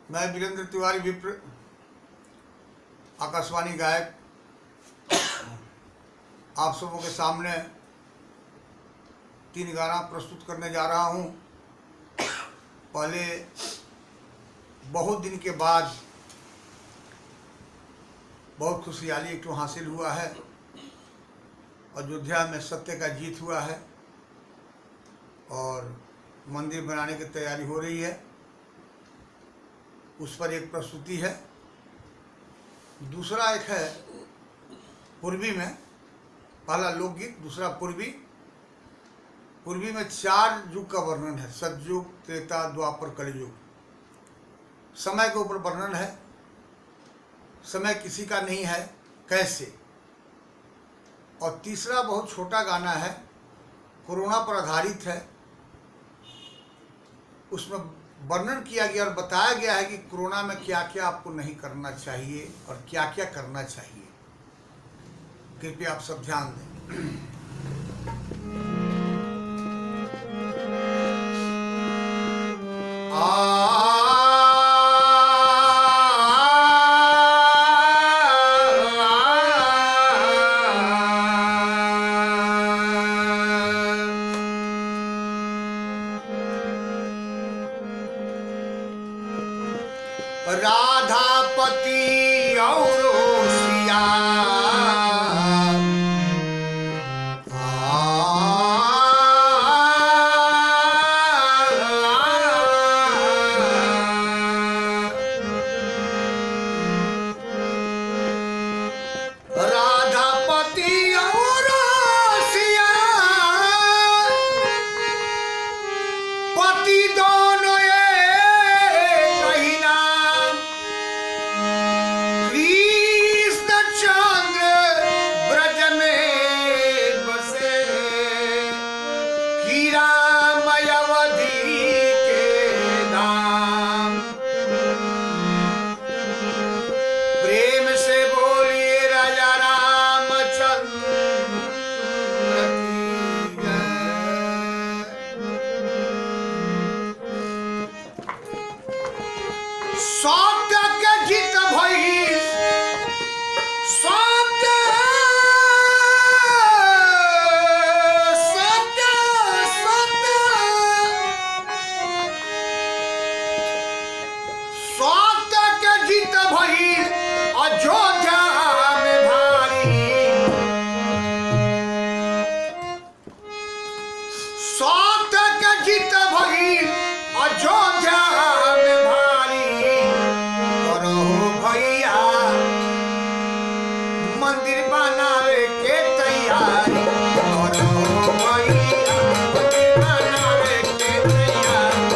मैं वीरेंद्र तिवारी विप्र, आकाशवाणी गायक, आप सबों के सामने 3 गाना प्रस्तुत करने जा रहा हूँ। पहले बहुत दिन के बाद बहुत खुशहाली एक तो हासिल हुआ है। अयोध्या में सत्य का जीत हुआ है और मंदिर बनाने की तैयारी हो रही है। उस पर एक प्रस्तुति है। दूसरा एक है पूर्वी में, पहला लोकगीत, दूसरा पूर्वी। पूर्वी में 4 युग का वर्णन है, सतयुग, त्रेता, द्वापर, कलयुग। समय के ऊपर वर्णन है। समय किसी का नहीं है, कैसे। और तीसरा बहुत छोटा गाना है, कोरोना पर आधारित है। उसमें वर्णन किया गया और बताया गया है कि कोरोना में क्या क्या आपको नहीं करना चाहिए और क्या क्या करना चाहिए। कृपया आप सब ध्यान दें। राधापति और सिया राधापति और सिया पति दोनों सत्य के जीत भई, सत्य सत्य सत्य सत्य के जीत भई अयोध्या में भारी। सत्य के जीत भई अयोध्या में मंदिर बनावे के तैयारी। मंदिर बनावे के तैयारी।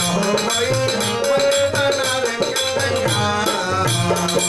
हो गई मन बनावे के तैयारी